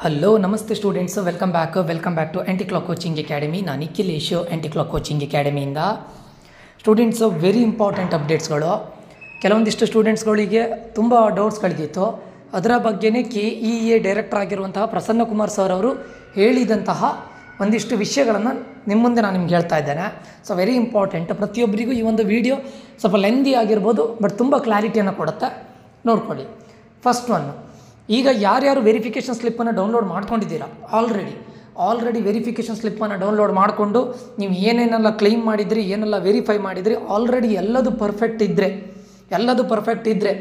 Hello ನಮಸ್ತೆ students, welcome back to anti clock coaching academy. ನಾನು Nikhilesh, anti clock coaching ಅಕಾಡೆಮಿಯಿಂದ. Students very important ಅಪ್ಡೇಟ್ಸ್ಗಳು. ಕೆಲವೊಂದಿಷ್ಟು ಸ್ಟೂಡೆಂಟ್ಸ್ಗಳಿಗೆ ತುಂಬ ಡೌಟ್ಸ್ಗಳಿದ್ದಿತ್ತು. ಅದರ ಬಗ್ಗೆನೇ KEA ಡೈರೆಕ್ಟರ್ ಆಗಿರುವಂತಹ ಪ್ರಸನ್ನ ಕುಮಾರ್ ಸರ್ ಅವರು ಹೇಳಿದಂತಹ ಒಂದಿಷ್ಟು ವಿಷಯಗಳನ್ನು ನಿಮ್ಮ ಮುಂದೆ ನಾನು ನಿಮ್ಗೆ ಹೇಳ್ತಾ ಇದ್ದೇನೆ. So very important. ಪ್ರತಿಯೊಬ್ಬರಿಗೂ ಈ ಒಂದು ವಿಡಿಯೋ ಸ್ವಲ್ಪ ಲೆಂದಿ ಆಗಿರ್ಬೋದು, ಬಟ್ ತುಂಬ ಕ್ಲಾರಿಟಿಯನ್ನು ಕೊಡುತ್ತೆ. ನೋಡ್ಕೊಳ್ಳಿ. ಫಸ್ಟ್ ಒನ್, ಈಗ ಯಾರ್ಯಾರು ವೆರಿಫಿಕೇಷನ್ ಸ್ಲಿಪ್ಪನ್ನು ಡೌನ್ಲೋಡ್ ಮಾಡ್ಕೊಂಡಿದ್ದೀರಾ, ಆಲ್ರೆಡಿ ವೆರಿಫಿಕೇಷನ್ ಸ್ಲಿಪ್ಪನ್ನು ಡೌನ್ಲೋಡ್ ಮಾಡಿಕೊಂಡು ನೀವು ಏನೇನೆಲ್ಲ ಕ್ಲೈಮ್ ಮಾಡಿದ್ರಿ, ಏನೆಲ್ಲ ವೆರಿಫೈ ಮಾಡಿದ್ರಿ, ಆಲ್ರೆಡಿ ಎಲ್ಲದು ಪರ್ಫೆಕ್ಟ್ ಇದ್ದರೆ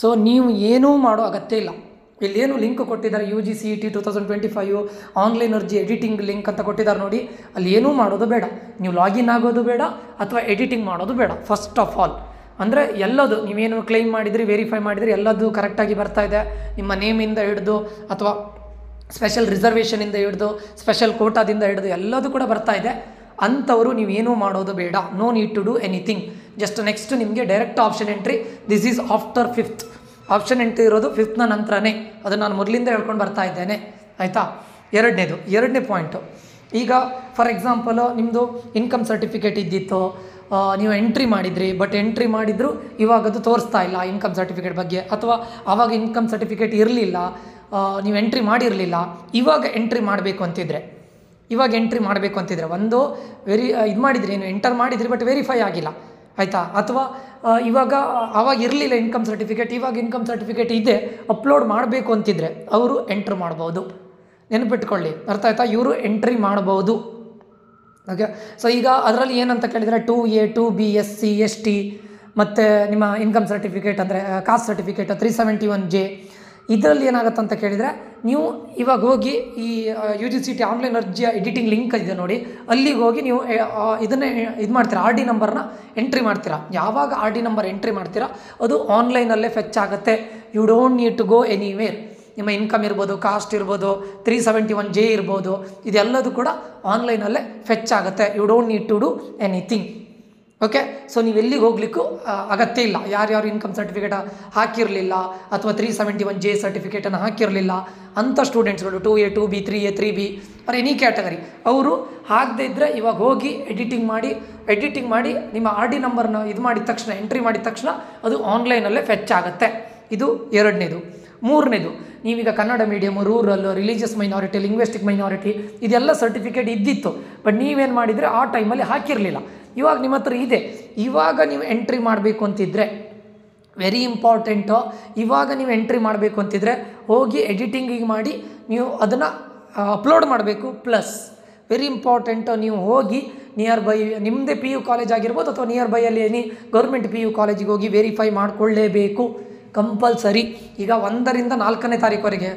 ಸೊ ನೀವು ಏನೂ ಮಾಡೋ ಅಗತ್ಯ ಇಲ್ಲ. ಇಲ್ಲೇನು ಲಿಂಕ್ ಕೊಟ್ಟಿದ್ದಾರೆ, UGCET 2025 ಆನ್ಲೈನ್ ಅರ್ಜಿ ಎಡಿಟಿಂಗ್ ಲಿಂಕ್ ಅಂತ ಕೊಟ್ಟಿದ್ದಾರೆ ನೋಡಿ. ಅಲ್ಲಿ ಏನೂ ಮಾಡೋದು ಬೇಡ, ನೀವು ಲಾಗಿನ್ ಆಗೋದು ಬೇಡ ಅಥವಾ ಎಡಿಟಿಂಗ್ ಮಾಡೋದು ಬೇಡ. ಫಸ್ಟ್ ಆಫ್ ಆಲ್ ಅಂದರೆ ಎಲ್ಲದು ನೀವೇನು ಕ್ಲೈಮ್ ಮಾಡಿದ್ರಿ, ವೆರಿಫೈ ಮಾಡಿದ್ರಿ, ಎಲ್ಲದು ಕರೆಕ್ಟಾಗಿ ಬರ್ತಾ ಇದೆ. ನಿಮ್ಮ ನೇಮಿಂದ ಹಿಡಿದು ಅಥವಾ ಸ್ಪೆಷಲ್ ರಿಸರ್ವೇಷನಿಂದ ಹಿಡಿದು ಸ್ಪೆಷಲ್ ಕೋಟಾದಿಂದ ಹಿಡಿದು ಎಲ್ಲದು ಕೂಡ ಬರ್ತಾ ಇದೆ. ಅಂಥವರು ನೀವೇನೂ ಮಾಡೋದು ಬೇಡ. No need to do anything. Just next ನಿಮಗೆ direct option entry. This is after 5th. Option entry ಇರೋದು 5th ನಂತರನೇ. ಅದು ನಾನು ಮೊದಲಿಂದ ಹೇಳ್ಕೊಂಡು ಬರ್ತಾ ಇದ್ದೇನೆ, ಆಯಿತಾ. ಎರಡನೇ ಪಾಯಿಂಟು, ಈಗ ಫಾರ್ ಎಕ್ಸಾಂಪಲು ನಿಮ್ಮದು ಇನ್ಕಮ್ ಸರ್ಟಿಫಿಕೇಟ್ ಇದ್ದಿತ್ತು, ನೀವು ಎಂಟ್ರಿ ಮಾಡಿದ್ರಿ, ಬಟ್ ಎಂಟ್ರಿ ಮಾಡಿದ್ರು ಇವಾಗ ಅದು ತೋರಿಸ್ತಾ ಇಲ್ಲ ಇನ್ಕಮ್ ಸರ್ಟಿಫಿಕೇಟ್ ಬಗ್ಗೆ, ಅಥವಾ ಆವಾಗ ಇನ್ಕಮ್ ಸರ್ಟಿಫಿಕೇಟ್ ಇರಲಿಲ್ಲ, ನೀವು ಎಂಟ್ರಿ ಮಾಡಿರಲಿಲ್ಲ. ಇವಾಗ ಎಂಟ್ರಿ ಮಾಡಬೇಕು ಅಂತಿದ್ರೆ ಒಂದು ಇದು ಮಾಡಿದ್ರಿ, ನೀವು ಎಂಟರ್ ಮಾಡಿದ್ರಿ ಬಟ್ ವೆರಿಫೈ ಆಗಿಲ್ಲ, ಆಯಿತಾ. ಅಥವಾ ಆವಾಗ ಇರಲಿಲ್ಲ ಇನ್ಕಮ್ ಸರ್ಟಿಫಿಕೇಟ್, ಇವಾಗ ಇನ್ಕಮ್ ಸರ್ಟಿಫಿಕೇಟ್ ಇದೆ, ಅಪ್ಲೋಡ್ ಮಾಡಬೇಕು ಅಂತಿದ್ರೆ ಅವರು ಎಂಟ್ರ್ ಮಾಡ್ಬೋದು. ನೆನಪಿಟ್ಕೊಳ್ಳಿ, ಅರ್ಥ ಆಯ್ತಾ. ಇವರು ಎಂಟ್ರಿ ಮಾಡ್ಬೋದು. ಓಕೆ. ಸೊ ಈಗ ಅದರಲ್ಲಿ ಏನಂತ ಕೇಳಿದರೆ 2A 2B SC ST ಮತ್ತು ನಿಮ್ಮ ಇನ್ಕಮ್ ಸರ್ಟಿಫಿಕೇಟ್ ಅಂದರೆ ಕಾಸ್ಟ್ ಸರ್ಟಿಫಿಕೇಟ್ 371J. ಇದರಲ್ಲಿ ಏನಾಗುತ್ತೆ ಅಂತ ಕೇಳಿದರೆ, ನೀವು ಇವಾಗ ಹೋಗಿ ಈ UGCET ಆನ್ಲೈನ್ ಅರ್ಜಿಯ ಎಡಿಟಿಂಗ್ ಲಿಂಕ್ ಇದೆ ನೋಡಿ, ಅಲ್ಲಿಗೆ ಹೋಗಿ ನೀವು ಇದನ್ನೇ ಇದು ಮಾಡ್ತೀರಾ, RD ನಂಬರ್ನ ಎಂಟ್ರಿ ಮಾಡ್ತೀರಾ. ಯಾವಾಗ RD ನಂಬರ್ ಎಂಟ್ರಿ ಮಾಡ್ತೀರಾ ಅದು ಆನ್ಲೈನಲ್ಲೇ ಫೆಚ್ ಆಗುತ್ತೆ. You don't need to go anywhere. ನಿಮ್ಮ ಇನ್ಕಮ್ ಇರ್ಬೋದು, ಕಾಸ್ಟ್ ಇರ್ಬೋದು, 371J ಇರ್ಬೋದು, ಇದೆಲ್ಲದು ಕೂಡ ಆನ್ಲೈನಲ್ಲೇ ಫೆಚ್ ಆಗುತ್ತೆ. You don't need to do anything. Okay. So ನೀವು ಎಲ್ಲಿಗೆ ಹೋಗ್ಲಿಕ್ಕೂ ಅಗತ್ಯ ಇಲ್ಲ. ಯಾರ್ಯಾರು ಇನ್ಕಮ್ ಸರ್ಟಿಫಿಕೇಟ್ ಹಾಕಿರಲಿಲ್ಲ ಅಥವಾ 371J ಸರ್ಟಿಫಿಕೇಟನ್ನು ಹಾಕಿರಲಿಲ್ಲ ಅಂಥ ಸ್ಟೂಡೆಂಟ್ಸ್ಗಳು 2A 2B 3A 3B R any category ಅವರು ಹಾಕದೇ ಇದ್ದರೆ ಇವಾಗ ಹೋಗಿ ಎಡಿಟಿಂಗ್ ಮಾಡಿ ನಿಮ್ಮ RD ನಂಬರ್ನ ಇದು ಮಾಡಿದ ತಕ್ಷಣ, ಎಂಟ್ರಿ ಮಾಡಿದ ತಕ್ಷಣ ಅದು ಆನ್ಲೈನಲ್ಲೇ ಫೆಚ್ ಆಗುತ್ತೆ. ಇದು ಎರಡನೇದು. ಮೂರನೇದು, ನೀವೀಗ Kannada medium, rural, religious minority, linguistic minority ಇದೆಲ್ಲ ಸರ್ಟಿಫಿಕೇಟ್ ಇದ್ದಿತ್ತು, ಬಟ್ ನೀವೇನು ಮಾಡಿದರೆ ಆ ಟೈಮಲ್ಲಿ ಹಾಕಿರಲಿಲ್ಲ. ಇವಾಗ ನಿಮ್ಮ ಹತ್ರ ಇದೆ, ಇವಾಗ ನೀವು ಎಂಟ್ರಿ ಮಾಡಬೇಕು ಅಂತಿದ್ರೆ, ವೆರಿ ಇಂಪಾರ್ಟೆಂಟು, ಇವಾಗ ನೀವು ಎಂಟ್ರಿ ಮಾಡಬೇಕು ಅಂತಿದ್ರೆ ಹೋಗಿ ಎಡಿಟಿಂಗಿಗೆ ಮಾಡಿ ನೀವು ಅದನ್ನು ಅಪ್ಲೋಡ್ ಮಾಡಬೇಕು. ಪ್ಲಸ್ ವೆರಿ ಇಂಪಾರ್ಟೆಂಟು, ನೀವು ಹೋಗಿ ನಿಯರ್ ಬೈ ನಿಮ್ಮದೇ PU ಕಾಲೇಜ್ ಆಗಿರ್ಬೋದು ಅಥವಾ ನಿಯರ್ ಬೈಯಲ್ಲಿ ಎನಿ ಗೌರ್ಮೆಂಟ್ PU ಕಾಲೇಜಿಗೆ ಹೋಗಿ ವೆರಿಫೈ ಮಾಡಿಕೊಳ್ಳೇಬೇಕು, ಕಂಪಲ್ಸರಿ. ಈಗ 1ರಿಂದ 4ನೇ ತಾರೀಕುವರೆಗೆ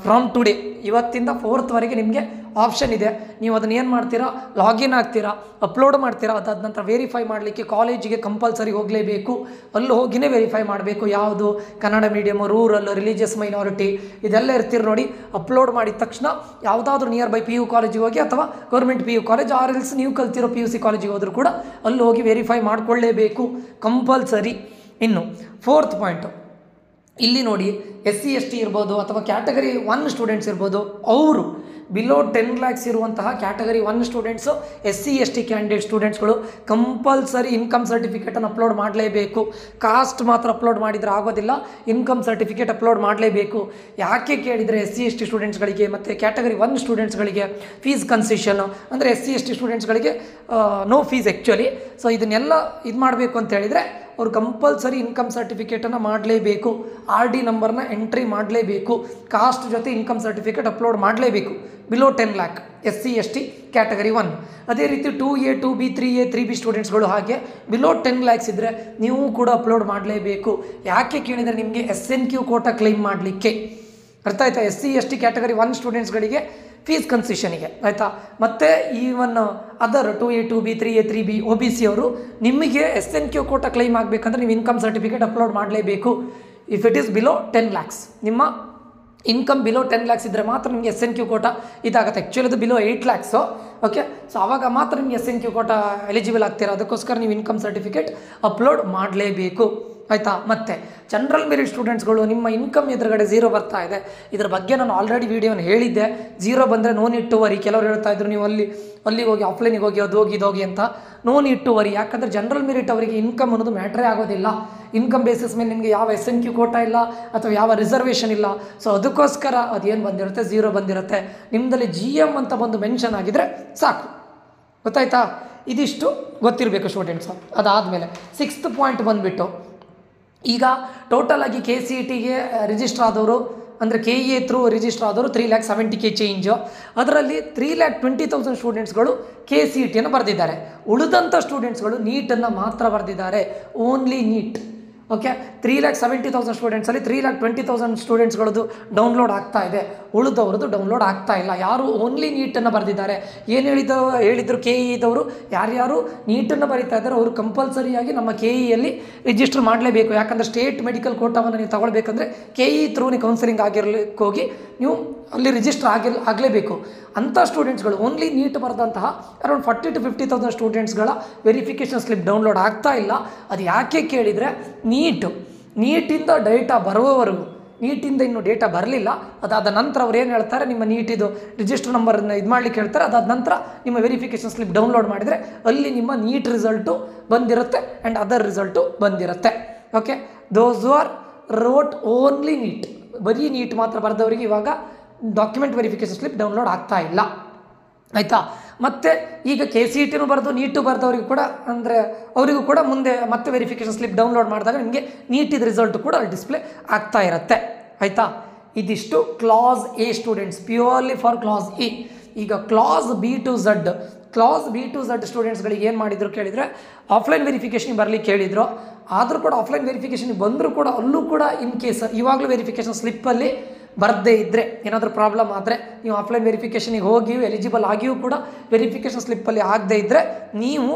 ಫ್ರಮ್ ಟುಡೇ, ಇವತ್ತಿಂದ 4th ನಿಮಗೆ ಆಪ್ಷನ್ ಇದೆ. ನೀವು ಅದನ್ನು ಏನು ಮಾಡ್ತೀರಾ, ಲಾಗಿನ್ ಆಗ್ತೀರಾ, ಅಪ್ಲೋಡ್ ಮಾಡ್ತೀರಾ. ಅದಾದ ನಂತರ ವೆರಿಫೈ ಮಾಡಲಿಕ್ಕೆ ಕಾಲೇಜಿಗೆ ಕಂಪಲ್ಸರಿ ಹೋಗಲೇಬೇಕು. ಅಲ್ಲಿ ಹೋಗಿನೇ ವೆರಿಫೈ ಮಾಡಬೇಕು. ಯಾವುದು, Kannada medium, rural, religious minority ಇದೆಲ್ಲ ಇರ್ತೀರಿ ನೋಡಿ. ಅಪ್ಲೋಡ್ ಮಾಡಿದ ತಕ್ಷಣ ಯಾವುದಾದ್ರೂ ನಿಯರ್ ಬೈ PU ಕಾಲೇಜಿಗೆ ಹೋಗಿ ಅಥವಾ government PU college or else ನೀವು ಕಲ್ತಿರೋ PUC ಕಾಲೇಜಿಗೆ ಹೋದರೂ ಕೂಡ ಅಲ್ಲಿ ಹೋಗಿ ವೆರಿಫೈ ಮಾಡಿಕೊಳ್ಳೇಬೇಕು, ಕಂಪಲ್ಸರಿ. ಇನ್ನು 4th ಪಾಯಿಂಟು, ಇಲ್ಲಿ ನೋಡಿ, SC ST ಇರ್ಬೋದು ಅಥವಾ ಕ್ಯಾಟಗರಿ 1 ಸ್ಟೂಡೆಂಟ್ಸ್ ಇರ್ಬೋದು, ಅವರು ಬಿಲೋ 10 lakhs ಇರುವಂತಹ category 1 students, SC ST candidate ಸ್ಟೂಡೆಂಟ್ಸ್ಗಳು ಕಂಪಲ್ಸರಿ ಇನ್ಕಮ್ ಸರ್ಟಿಫಿಕೇಟನ್ನು ಅಪ್ಲೋಡ್ ಮಾಡಲೇಬೇಕು. ಕಾಸ್ಟ್ ಮಾತ್ರ ಅಪ್ಲೋಡ್ ಮಾಡಿದರೆ ಆಗೋದಿಲ್ಲ, ಇನ್ಕಮ್ ಸರ್ಟಿಫಿಕೇಟ್ ಅಪ್ಲೋಡ್ ಮಾಡಲೇಬೇಕು. ಯಾಕೆ ಕೇಳಿದರೆ, SC ST ಸ್ಟೂಡೆಂಟ್ಸ್ಗಳಿಗೆ ಮತ್ತು ಕ್ಯಾಟಗರಿ 1 ಸ್ಟೂಡೆಂಟ್ಸ್ಗಳಿಗೆ ಫೀಸ್ ಕನ್ಸೆಷನ್ನು, ಅಂದರೆ SC ST ಸ್ಟೂಡೆಂಟ್ಸ್ಗಳಿಗೆ ನೋ ಫೀಸ್ ಆ್ಯಕ್ಚುಲಿ. ಸೊ ಇದನ್ನೆಲ್ಲ ಇದು ಮಾಡಬೇಕು ಅಂತ ಹೇಳಿದರೆ ಅವರು ಕಂಪಲ್ಸರಿ ಇನ್ಕಮ್ ಸರ್ಟಿಫಿಕೇಟನ್ನು ಮಾಡಲೇಬೇಕು, RD ನಂಬರ್ನ ಎಂಟ್ರಿ ಮಾಡಲೇಬೇಕು, ಕಾಸ್ಟ್ ಜೊತೆ ಇನ್ಕಮ್ ಸರ್ಟಿಫಿಕೇಟ್ ಅಪ್ಲೋಡ್ ಮಾಡಲೇಬೇಕು. Below 10 lakh SC ST category 1. ಅದೇ ರೀತಿ 2A 2B 3A 3B ಸ್ಟೂಡೆಂಟ್ಸ್ಗಳು ಹಾಗೆ ಬಿಲೋ 10 lakhs ಇದ್ದರೆ ನೀವು ಕೂಡ ಅಪ್ಲೋಡ್ ಮಾಡಲೇಬೇಕು. ಯಾಕೆ ಕೇಳಿದರೆ, ನಿಮಗೆ SNQ ಕೋಟಾ ಕ್ಲೈಮ್ ಮಾಡಲಿಕ್ಕೆ, ಅರ್ಥ ಆಯ್ತಾ. SC ST ಕ್ಯಾಟಗರಿ 1 ಸ್ಟೂಡೆಂಟ್ಸ್ಗಳಿಗೆ ಫೀಸ್ ಕನ್ಸೆಷನಿಗೆ, ಆಯಿತಾ. ಮತ್ತು even other 2A 2B 3A 3B OBC ಅವರು ನಿಮಗೆ SNQ ಕೋಟಾ ಕ್ಲೈಮ್ ಆಗಬೇಕಂದ್ರೆ ನೀವು ಇನ್ಕಮ್ ಸರ್ಟಿಫಿಕೇಟ್ ಅಪ್ಲೋಡ್ ಮಾಡಲೇಬೇಕು. If it is below 10 lakhs, ನಿಮ್ಮ ಇನ್ಕಮ್ ಬಿಲೋ 10 lakhs ಇದ್ದರೆ ಮಾತ್ರ ನಿಮಗೆ SNQ ಕೋಟಾ ಇದಾಗುತ್ತೆ. ಆ್ಯಕ್ಚುಲಿ ಅದು ಬಿಲೋ 8 lakhs. ಓಕೆ. ಸೊ ಆವಾಗ ಮಾತ್ರ ನಿಮಗೆ SNQ ಕೋಟಾ ಎಲಿಜಿಬಲ್ ಆಗ್ತೀರಾ. ಅದಕ್ಕೋಸ್ಕರ ನೀವು ಇನ್ಕಮ್ ಸರ್ಟಿಫಿಕೇಟ್ ಅಪ್ಲೋಡ್ ಮಾಡಲೇಬೇಕು. ಆಯಿತಾ. ಮತ್ತು ಜನರಲ್ ಮೆರಿಟ್ ಸ್ಟೂಡೆಂಟ್ಸ್ಗಳು ನಿಮ್ಮ ಇನ್ಕಮ್ ಎದುರುಗಡೆ 0 ಬರ್ತಾ ಇದೆ. ಇದರ ಬಗ್ಗೆ ನಾನು ಆಲ್ರೆಡಿ ವೀಡಿಯೋನ ಹೇಳಿದ್ದೆ. 0 ಬಂದರೆ ನೋ ನೀಡ್ ಟು ವರಿ. ಕೆಲವರು ಹೇಳ್ತಾ ಇದ್ರು ನೀವು ಅಲ್ಲಿಗೆ ಹೋಗಿ ಆಫ್ಲೈನಿಗೆ ಹೋಗಿ ಅದು ಹೋಗಿ ಇದೋಗಿ ಅಂತ. No need to worry. ಯಾಕಂದರೆ ಜನರಲ್ ಮೆರಿಟ್ ಅವರಿಗೆ ಇನ್ಕಮ್ ಅನ್ನೋದು ಮ್ಯಾಟ್ರೇ ಆಗೋದಿಲ್ಲ. ಇನ್ಕಮ್ ಬೇಸಿಸ್ ಮೇಲೆ ನಿಮಗೆ ಯಾವ SNQ ಕೋಟಾ ಇಲ್ಲ ಅಥವಾ ಯಾವ ರಿಸರ್ವೇಷನ್ ಇಲ್ಲ. ಸೊ ಅದಕ್ಕೋಸ್ಕರ ಅದೇನು ಬಂದಿರುತ್ತೆ 0 ಬಂದಿರುತ್ತೆ. ನಿಮ್ಮದಲ್ಲಿ GM ಅಂತ ಬಂದು ಮೆನ್ಷನ್ ಆಗಿದ್ರೆ ಸಾಕು. ಗೊತ್ತಾಯ್ತಾ? ಇದಿಷ್ಟು ಗೊತ್ತಿರಬೇಕು ಸ್ಟೂಡೆಂಟ್ಸು. ಅದಾದಮೇಲೆ 6th ಪಾಯಿಂಟ್ ಬಂದುಬಿಟ್ಟು, ಈಗ ಟೋಟಲಾಗಿ KCETಗೆ ರಿಜಿಸ್ಟರ್ ಆದವರು ಅಂದರೆ KEA ಥ್ರೂ ರಿಜಿಸ್ಟರ್ ಆದವರು 3,70,000 ಚೇಂಜು. ಅದರಲ್ಲಿ 3,20,000 ಸ್ಟೂಡೆಂಟ್ಸ್ಗಳು KCETಯನ್ನು ಬರೆದಿದ್ದಾರೆ. ಉಳಿದಂಥ ಸ್ಟೂಡೆಂಟ್ಸ್ಗಳು ನೀಟನ್ನು ಮಾತ್ರ ಬರೆದಿದ್ದಾರೆ. Only neat. ಓಕೆ, 3,70,000 ಸ್ಟೂಡೆಂಟ್ಸಲ್ಲಿ 3,20,000 ಸ್ಟೂಡೆಂಟ್ಸ್ಗಳದ್ದು ಡೌನ್ಲೋಡ್ ಆಗ್ತಾ ಇದೆ, ಉಳಿದವ್ರದ್ದು ಡೌನ್ಲೋಡ್ ಆಗ್ತಾ ಇಲ್ಲ. ಯಾರು ಓನ್ಲಿ ನೀಟನ್ನು ಬರೆದಿದ್ದಾರೆ. ಏನು ಹೇಳಿದರು KEದವರು, ಯಾರ್ಯಾರು ನೀಟನ್ನು ಬರೀತಾ ಇದ್ದಾರೆ ಅವರು ಕಂಪಲ್ಸರಿಯಾಗಿ ನಮ್ಮ KEಯಲ್ಲಿ ರಿಜಿಸ್ಟರ್ ಮಾಡಲೇಬೇಕು. ಯಾಕಂದರೆ ಸ್ಟೇಟ್ ಮೆಡಿಕಲ್ ಕೋಟಾವನ್ನು ನೀವು ತಗೊಳ್ಬೇಕಂದ್ರೆ KE ಥ್ರೂ ನೀವು ಕೌನ್ಸಿಲಿಂಗ್ ಆಗಿರ್ಲಿಕ್ಕೆ ಹೋಗಿ ನೀವು ಅಲ್ಲಿ ರಿಜಿಸ್ಟರ್ ಆಗಲೇಬೇಕು. ಅಂಥ ಸ್ಟೂಡೆಂಟ್ಸ್ಗಳು ಓನ್ಲಿ ನೀಟ್ ಬರೆದಂತಹ ಅರೌಂಡ್ 40,000 to 50,000 ಸ್ಟೂಡೆಂಟ್ಸ್ಗಳ ವೆರಿಫಿಕೇಷನ್ ಸ್ಲಿಪ್ ಡೌನ್ಲೋಡ್ ಆಗ್ತಾ ಇಲ್ಲ. ಅದು ಯಾಕೆ ಕೇಳಿದರೆ ನೀಟಿಂದ ಡೇಟಾ ಬರುವವರೆಗೂ, ನೀಟಿಂದ ಇನ್ನೂ ಡೇಟಾ ಬರಲಿಲ್ಲ. ಅದಾದ ನಂತರ ಅವ್ರು ಏನು ಹೇಳ್ತಾರೆ, ನಿಮ್ಮ ನೀಟಿದು ರಿಜಿಸ್ಟರ್ ನಂಬರನ್ನು ಇದು ಮಾಡಲಿಕ್ಕೆ ಹೇಳ್ತಾರೆ. ಅದಾದ ನಂತರ ನಿಮ್ಮ ವೆರಿಫಿಕೇಷನ್ ಸ್ಲಿಪ್ ಡೌನ್ಲೋಡ್ ಮಾಡಿದರೆ ಅಲ್ಲಿ ನಿಮ್ಮ ನೀಟ್ ರಿಸಲ್ಟು ಬಂದಿರುತ್ತೆ ಆ್ಯಂಡ್ ಅದರ್ ರಿಸಲ್ಟು ಬಂದಿರುತ್ತೆ. Okay, those are wrote only neat. ಬರೀ ನೀಟ್ ಮಾತ್ರ ಬರೆದವರಿಗೆ ಇವಾಗ ಡಾಕ್ಯುಮೆಂಟ್ ವೆರಿಫಿಕೇಷನ್ ಸ್ಲಿಪ್ ಡೌನ್ಲೋಡ್ ಆಗ್ತಾ ಇಲ್ಲ. ಆಯಿತಾ. ಮತ್ತು ಈಗ KCETನೂ ಬರೆದು ನೀಟು ಬರೆದವರಿಗೂ ಕೂಡ ಅಂದರೆ ಅವರಿಗೂ ಕೂಡ ಮುಂದೆ ಮತ್ತೆ ವೆರಿಫಿಕೇಷನ್ ಸ್ಲಿಪ್ ಡೌನ್ಲೋಡ್ ಮಾಡಿದಾಗ ನಿಮಗೆ ನೀಟಿದ ರಿಸಲ್ಟ್ ಕೂಡ ಅಲ್ಲಿ ಡಿಸ್ಪ್ಲೇ ಆಗ್ತಾ ಇರುತ್ತೆ. ಆಯಿತಾ. ಇದಿಷ್ಟು class A students, purely for class A. ಈಗ ಕ್ಲಾಸ್ B to Z ಸ್ಟೂಡೆಂಟ್ಸ್ಗಳಿಗೆ ಏನು ಮಾಡಿದ್ರು ಕೇಳಿದರೆ, ಆಫ್ಲೈನ್ ವೆರಿಫಿಕೇಷನಿಗೆ ಬರಲಿಕ್ಕೆ ಕೇಳಿದ್ರು. ಆದರೂ ಕೂಡ ಆಫ್ಲೈನ್ ವೆರಿಫಿಕೇಷನಿಗೆ ಬಂದರೂ ಕೂಡ ಅಲ್ಲೂ ಕೂಡ ಇನ್ ಕೇಸ್ ಇವಾಗಲೂ ವೆರಿಫಿಕೇಷನ್ ಸ್ಲಿಪ್ಪಲ್ಲಿ ಬರದೇ ಇದ್ದರೆ, ಏನಾದರೂ ಪ್ರಾಬ್ಲಮ್ ಆದರೆ ನೀವು ಆಫ್ಲೈನ್ ವೆರಿಫಿಕೇಷನಿಗೆ ಹೋಗಿಯೂ ಎಲಿಜಿಬಲ್ ಆಗಿಯೂ ಕೂಡ ವೆರಿಫಿಕೇಷನ್ ಸ್ಲಿಪ್ಪಲ್ಲಿ ಆಗದೇ ಇದ್ದರೆ ನೀವು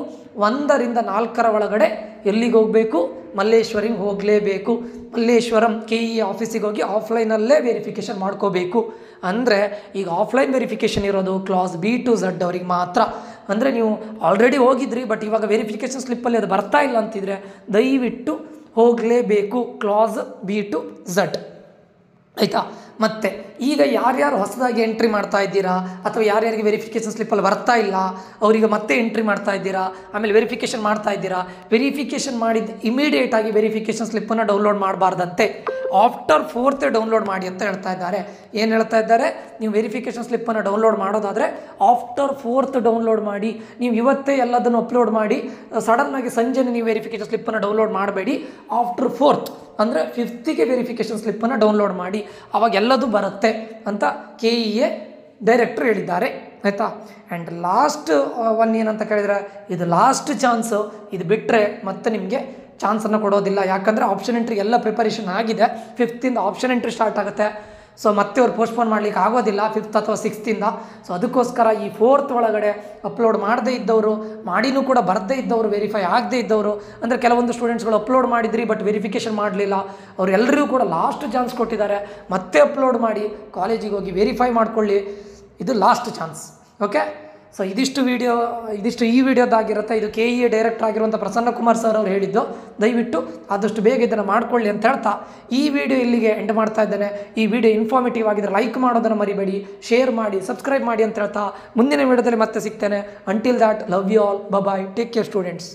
1 ರಿಂದ 4 ಒಳಗಡೆ ಎಲ್ಲಿಗೆ ಹೋಗಬೇಕು, ಮಲ್ಲೇಶ್ವರಂಗೆ ಹೋಗಲೇಬೇಕು. ಮಲ್ಲೇಶ್ವರಂ KE ಆಫೀಸಿಗೆ ಹೋಗಿ ಆಫ್ಲೈನಲ್ಲೇ ವೆರಿಫಿಕೇಷನ್ ಮಾಡ್ಕೋಬೇಕು. ಅಂದರೆ ಈಗ ಆಫ್ಲೈನ್ ವೆರಿಫಿಕೇಷನ್ ಇರೋದು ಕ್ಲಾಸ್ B to Z ಅವ್ರಿಗೆ ಮಾತ್ರ. ಅಂದರೆ ನೀವು ಆಲ್ರೆಡಿ ಹೋಗಿದ್ರಿ ಬಟ್ ಇವಾಗ ವೆರಿಫಿಕೇಷನ್ ಸ್ಲಿಪ್ಪಲ್ಲಿ ಅದು ಬರ್ತಾ ಇಲ್ಲ ಅಂತಿದ್ರೆ ದಯವಿಟ್ಟು ಹೋಗಲೇಬೇಕು ಕ್ಲಾಸ್ B to Z. ಆಯಿತಾ. ಮತ್ತು ಈಗ ಯಾರ್ಯಾರು ಹೊಸದಾಗಿ ಎಂಟ್ರಿ ಮಾಡ್ತಾ ಇದ್ದೀರಾ ಅಥವಾ ಯಾರ್ಯಾರಿಗೆ ವೆರಿಫಿಕೇಷನ್ ಸ್ಲಿಪ್ಪಲ್ಲಿ ಬರ್ತಾ ಇಲ್ಲ ಅವರಿಗೆ ಮತ್ತೆ ಎಂಟ್ರಿ ಮಾಡ್ತಾ ಇದ್ದೀರಾ, ಆಮೇಲೆ ವೆರಿಫಿಕೇಷನ್ ಮಾಡ್ತಾ ಇದ್ದೀರಾ, ವೆರಿಫಿಕೇಷನ್ ಮಾಡಿದ ಇಮಿಡಿಯೇಟಾಗಿ ವೆರಿಫಿಕೇಷನ್ ಸ್ಲಿಪ್ಪನ್ನು ಡೌನ್ಲೋಡ್ ಮಾಡಬಾರ್ದಂತೆ. ಆಫ್ಟರ್ 4th ಡೌನ್ಲೋಡ್ ಮಾಡಿ ಅಂತ ಹೇಳ್ತಾ ಇದ್ದಾರೆ. ಏನು ಹೇಳ್ತಾ ಇದ್ದಾರೆ, ನೀವು ವೆರಿಫಿಕೇಷನ್ ಸ್ಲಿಪ್ಪನ್ನು ಡೌನ್ಲೋಡ್ ಮಾಡೋದಾದರೆ ಆಫ್ಟರ್ 4th ಡೌನ್ಲೋಡ್ ಮಾಡಿ. ನೀವು ಇವತ್ತೇ ಎಲ್ಲದನ್ನು ಅಪ್ಲೋಡ್ ಮಾಡಿ ಸಡನ್ನಾಗಿ ಸಂಜೆನೇ ನೀವು ವೆರಿಫಿಕೇಷನ್ ಸ್ಲಿಪ್ಪನ್ನು ಡೌನ್ಲೋಡ್ ಮಾಡಬೇಡಿ. ಆಫ್ಟರ್ 4th ಅಂದರೆ 5th ವೆರಿಫಿಕೇಷನ್ ಸ್ಲಿಪ್ಪನ್ನು ಡೌನ್ಲೋಡ್ ಮಾಡಿ, ಆವಾಗ ಎಲ್ಲದೂ ಬರುತ್ತೆ ಅಂತ KEA ಡೈರೆಕ್ಟ್ರು ಹೇಳಿದ್ದಾರೆ. ಆಯಿತಾ. ಆ್ಯಂಡ್ ಲಾಸ್ಟ್ ಒನ್ ಏನಂತ ಕೇಳಿದರೆ, ಇದು ಲಾಸ್ಟ್ ಚಾನ್ಸು. ಇದು ಬಿಟ್ಟರೆ ಮತ್ತೆ ನಿಮಗೆ ಚಾನ್ಸನ್ನು ಕೊಡೋದಿಲ್ಲ. ಯಾಕಂದರೆ ಆಪ್ಷನ್ ಎಂಟ್ರಿ ಎಲ್ಲ ಪ್ರಿಪರೇಷನ್ ಆಗಿದೆ. 5th ಆಪ್ಷನ್ ಎಂಟ್ರಿ ಸ್ಟಾರ್ಟ್ ಆಗುತ್ತೆ. ಸೊ ಮತ್ತೆ ಅವ್ರು ಪೋಸ್ಟ್ಪೋನ್ ಮಾಡಲಿಕ್ಕೆ ಆಗೋದಿಲ್ಲ 5th ಅಥವಾ 6th. ಸೊ ಅದಕ್ಕೋಸ್ಕರ ಈ 4th ಒಳಗಡೆ ಅಪ್ಲೋಡ್ ಮಾಡದೇ ಇದ್ದವರು, ಮಾಡಿನೂ ಕೂಡ ಬರದೇ ಇದ್ದವರು, ವೆರಿಫೈ ಆಗದೇ ಇದ್ದವರು, ಅಂದರೆ ಕೆಲವೊಂದು ಸ್ಟೂಡೆಂಟ್ಸ್ಗಳು ಅಪ್ಲೋಡ್ ಮಾಡಿದ್ರಿ ಬಟ್ ವೆರಿಫಿಕೇಷನ್ ಮಾಡಲಿಲ್ಲ, ಅವರೆಲ್ಲರಿಗೂ ಕೂಡ ಲಾಸ್ಟ್ ಚಾನ್ಸ್ ಕೊಟ್ಟಿದ್ದಾರೆ. ಮತ್ತೆ ಅಪ್ಲೋಡ್ ಮಾಡಿ ಕಾಲೇಜಿಗೆ ಹೋಗಿ ವೆರಿಫೈ ಮಾಡ್ಕೊಳ್ಳಿ. ಇದು ಲಾಸ್ಟ್ ಚಾನ್ಸ್. ಓಕೆ. ಸೊ ಇದಿಷ್ಟು ಈ ವಿಡಿಯೋದಾಗಿರುತ್ತೆ. ಇದು KEA ಡೈರೆಕ್ಟರ್ ಆಗಿರುವಂಥ ಪ್ರಸನ್ನ ಕುಮಾರ್ ಸರ್ ಅವರು ಹೇಳಿದ್ದು. ದಯವಿಟ್ಟು ಆದಷ್ಟು ಬೇಗ ಇದನ್ನು ಮಾಡ್ಕೊಳ್ಳಿ ಅಂತ ಹೇಳ್ತಾ ಈ ವಿಡಿಯೋ ಇಲ್ಲಿಗೆ ಎಂಡ್ ಮಾಡ್ತಾ ಇದ್ದೇನೆ. ಈ ವಿಡಿಯೋ ಇನ್ಫಾರ್ಮೇಟಿವ್ ಆಗಿದ್ದರೆ ಲೈಕ್ ಮಾಡೋದನ್ನು ಮರಿಬೇಡಿ, ಶೇರ್ ಮಾಡಿ, ಸಬ್ಸ್ಕ್ರೈಬ್ ಮಾಡಿ ಅಂತ ಹೇಳ್ತಾ ಮುಂದಿನ ವಿಡಿಯೋದಲ್ಲಿ ಮತ್ತೆ ಸಿಗ್ತೇನೆ. Until that, love you all, bye, take care students.